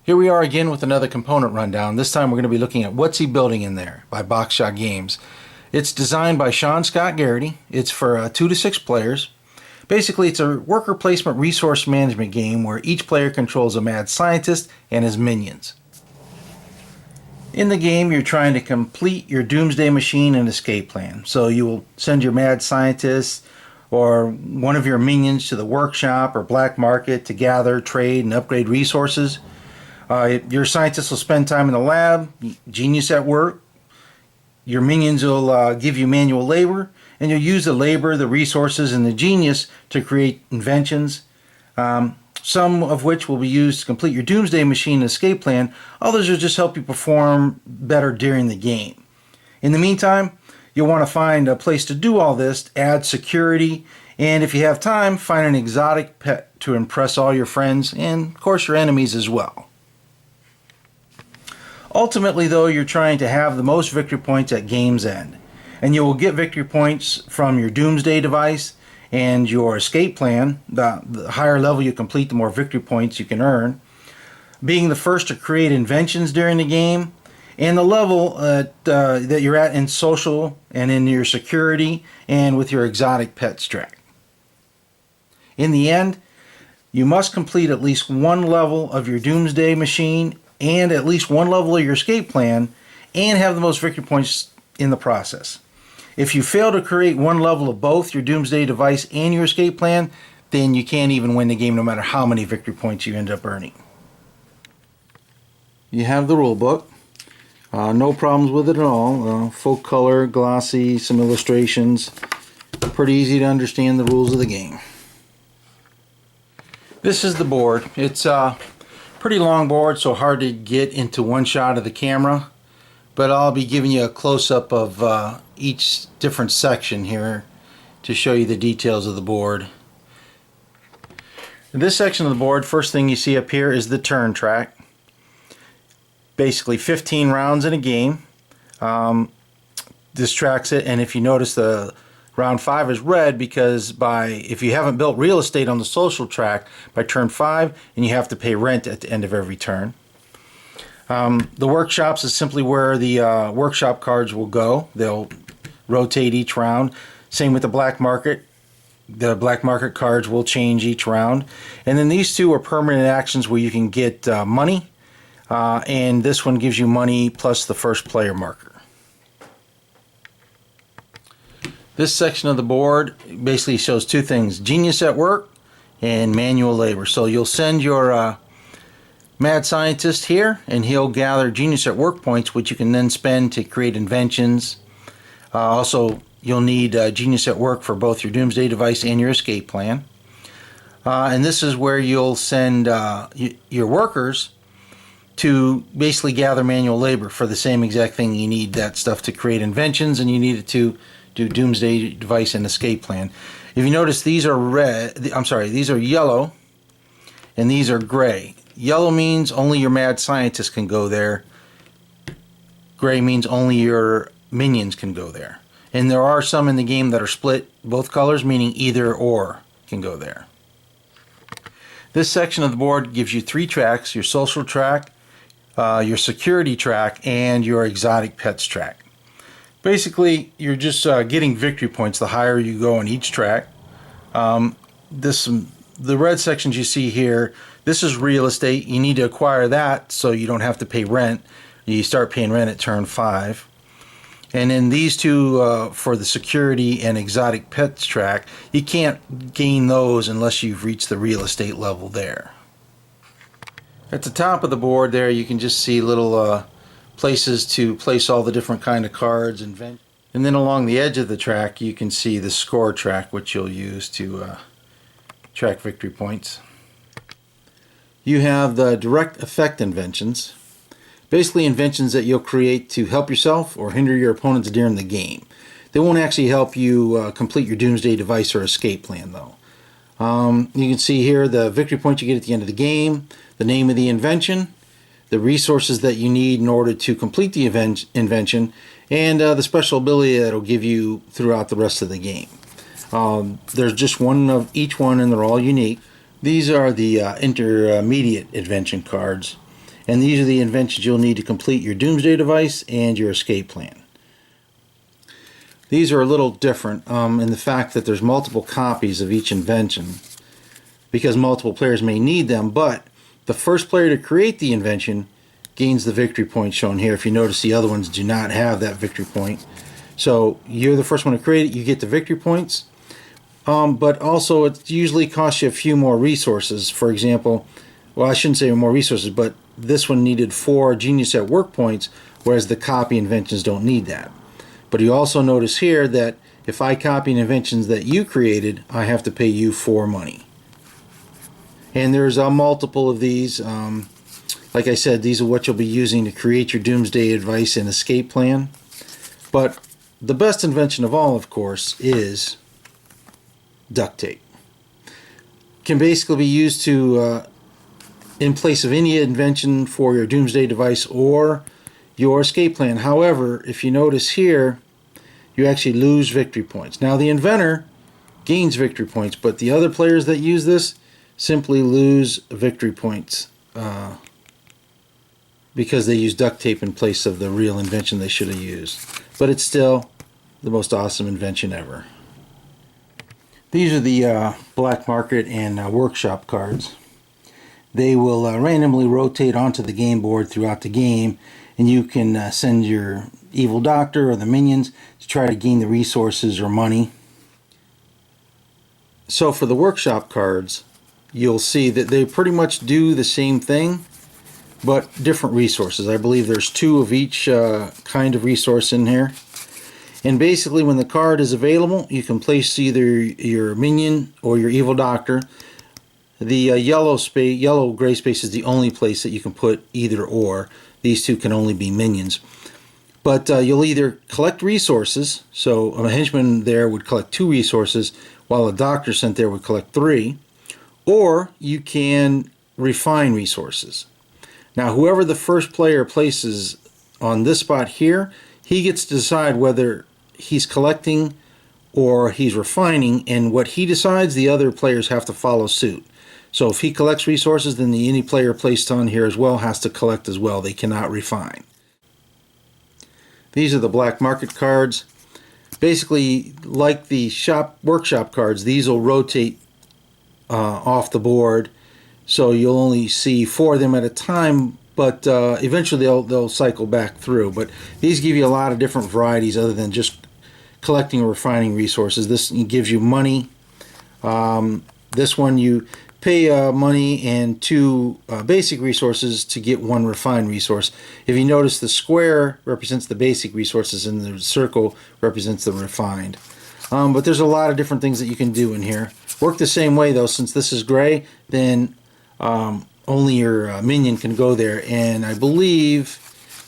Here we are again with another component rundown. This time we're going to be looking at What's He Building in There by Boxshot Games. It's designed by Sean Scott Garrity. It's for 2 to 6 players. Basically, it's a worker placement resource management game where each player controls a mad scientist and his minions. In the game, you're trying to complete your doomsday machine and escape plan. So you will send your mad scientist or one of your minions to the workshop or black market to gather, trade, and upgrade resources. Your scientists will spend time in the lab, genius at work. Your minions will give you manual labor, and you'll use the labor, the resources, and the genius to create inventions, some of which will be used to complete your doomsday machine and escape plan. Others will just help you perform better during the game. In the meantime, you'll want to find a place to do all this, add security, and if you have time, find an exotic pet to impress all your friends and, of course, your enemies as well. Ultimately, though, you're trying to have the most victory points at game's end. And you will get victory points from your doomsday device and your escape plan. The higher level you complete, the more victory points you can earn. Being the first to create inventions during the game, and the level that you're at in social and in your security and with your exotic pets track. In the end, you must complete at least one level of your doomsday machine and at least one level of your escape plan and have the most victory points in the process. If you fail to create one level of both your doomsday device and your escape plan, then you can't even win the game no matter how many victory points you end up earning. You have the rule book. No problems with it at all. Full color, glossy, some illustrations. Pretty easy to understand the rules of the game. This is the board. It's pretty long board, so hard to get into one shot of the camera, but I'll be giving you a close-up of each different section here to show you the details of the board. In this section of the board, first thing you see up here is the turn track. Basically 15 rounds in a game. This tracks it, and if you notice, the round 5 is red because if you haven't built real estate on the social track by turn 5, and you have to pay rent at the end of every turn. The workshops is simply where the workshop cards will go. They'll rotate each round. Same with the black market. The black market cards will change each round. And then these two are permanent actions where you can get money, and this one gives you money plus the first player marker. This section of the board basically shows two things: genius at work and manual labor. So you'll send your mad scientist here, and he'll gather genius at work points, which you can then spend to create inventions. Also, you'll need genius at work for both your doomsday device and your escape plan. And this is where you'll send your workers to basically gather manual labor for the same exact thing. You need that stuff to create inventions, and you need it to do doomsday device and escape plan. If you notice, these are these are yellow, and these are gray. Yellow means only your mad scientist can go there. Gray means only your minions can go there. And there are some in the game that are split both colors, meaning either or can go there. This section of the board gives you 3 tracks: your social track, your security track, and your exotic pets track. Basically, you're just getting victory points the higher you go on each track. The red sections you see here, this is real estate. You need to acquire that so you don't have to pay rent. You start paying rent at turn 5. And then these two, for the security and exotic pets track, you can't gain those unless you've reached the real estate level there. At the top of the board there, you can just see little places to place all the different kind of cards and then along the edge of the track you can see the score track, which you'll use to track victory points. You have the direct effect inventions, basically inventions that you'll create to help yourself or hinder your opponents during the game. They won't actually help you complete your doomsday device or escape plan, though. You can see here the victory points you get at the end of the game, the name of the invention, the resources that you need in order to complete the invention, and the special ability that will give you throughout the rest of the game. There's just one of each one, and they're all unique. These are the intermediate invention cards, And these are the inventions you'll need to complete your Doomsday device and your escape plan. These are a little different in the fact that there's multiple copies of each invention because multiple players may need them, but the first player to create the invention gains the victory point shown here. If you notice, the other ones do not have that victory point. So you're the first one to create it, you get the victory points. But also it usually costs you a few more resources. For example, well, I shouldn't say more resources, but this one needed 4 Genius at Work points, whereas the copy inventions don't need that. But you also notice here that if I copy inventions that you created, I have to pay you 4 money. And there's a multiple of these. Like I said, these are what you'll be using to create your Doomsday advice and escape plan. But the best invention of all, of course, is duct tape. Can basically be used to in place of any invention for your Doomsday device or your escape plan. However, if you notice here, you actually lose victory points. Now the inventor gains victory points, but the other players that use this simply lose victory points because they use duct tape in place of the real invention they should have used. But it's still the most awesome invention ever. These are the black market and workshop cards. They will randomly rotate onto the game board throughout the game, and you can send your evil doctor or the minions to try to gain the resources or money. So for the workshop cards, you'll see that they pretty much do the same thing, but different resources. I believe there's 2 of each kind of resource in here. And basically when the card is available, you can place either your minion or your evil doctor. The yellow gray space is the only place that you can put either or. These 2 can only be minions. But you'll either collect resources, so a henchman there would collect 2 resources, while a doctor sent there would collect 3, or you can refine resources. Now whoever the first player places on this spot here, he gets to decide whether he's collecting or he's refining, and what he decides, the other players have to follow suit. So if he collects resources, then any player placed on here as well has to collect as well. They cannot refine. These are the black market cards. Basically, like the workshop cards, these will rotate off the board, so you'll only see 4 of them at a time, but eventually they'll cycle back through. But these give you a lot of different varieties other than just collecting or refining resources. This gives you money. This one you pay money and 2 basic resources to get 1 refined resource. If you notice, the square represents the basic resources and the circle represents the refined. But there's a lot of different things that you can do in here. Work the same way though. Since this is gray, then only your minion can go there. And I believe,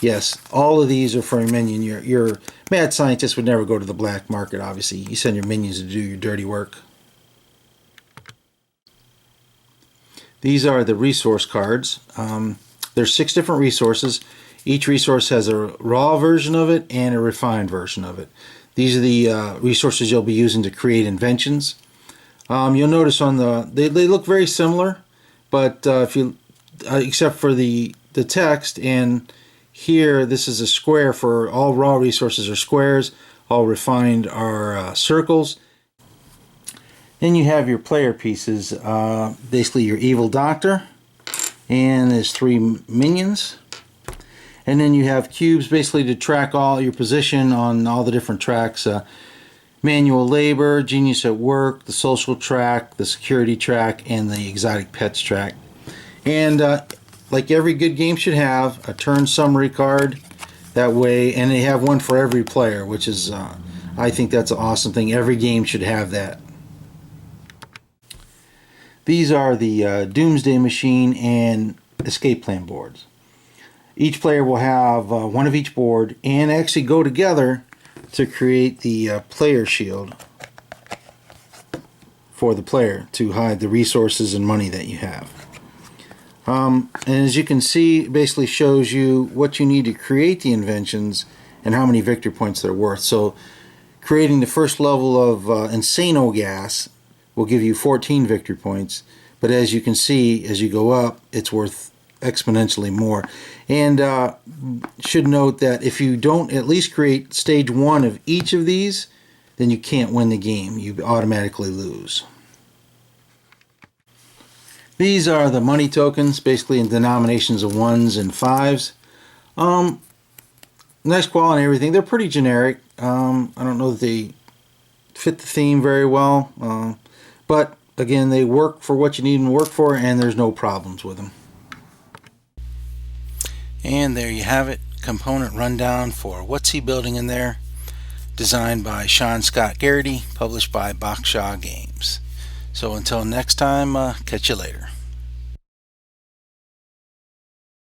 yes, all of these are for a minion. Your mad scientist would never go to the black market, obviously. You send your minions to do your dirty work. These are the resource cards. There's 6 different resources. Each resource has a raw version of it and a refined version of it. These are the resources you'll be using to create inventions. You'll notice on they look very similar, but if you except for the text, and here this is a square. For all raw resources are squares, all refined are circles. Then you have your player pieces, basically your evil doctor, and there's 3 minions. And then you have cubes basically to track all your position on all the different tracks. Manual labor, Genius at Work, the social track, the security track, and the exotic pets track. And like every good game should have, a turn summary card that way, and they have one for every player, which is, I think that's an awesome thing. Every game should have that. These are the Doomsday Machine and Escape Plan boards. Each player will have 1 of each board and actually go together to create the player shield for the player to hide the resources and money that you have. And as you can see, it basically shows you what you need to create the inventions and how many victory points they're worth. So creating the first level of Insano Gas will give you 14 victory points, but as you can see, as you go up, it's worth exponentially more. And should note that if you don't at least create stage 1 of each of these, then you can't win the game. You automatically lose. These are the money tokens, basically in denominations of 1s and 5s. Nice quality and everything. They're pretty generic. I don't know that they fit the theme very well, but again, they work for what you need them to work for, and there's no problems with them. And there you have it, component rundown for What's He Building in There, designed by Sean Scott Garrity, published by Boxshaw Games. So until next time, catch you later.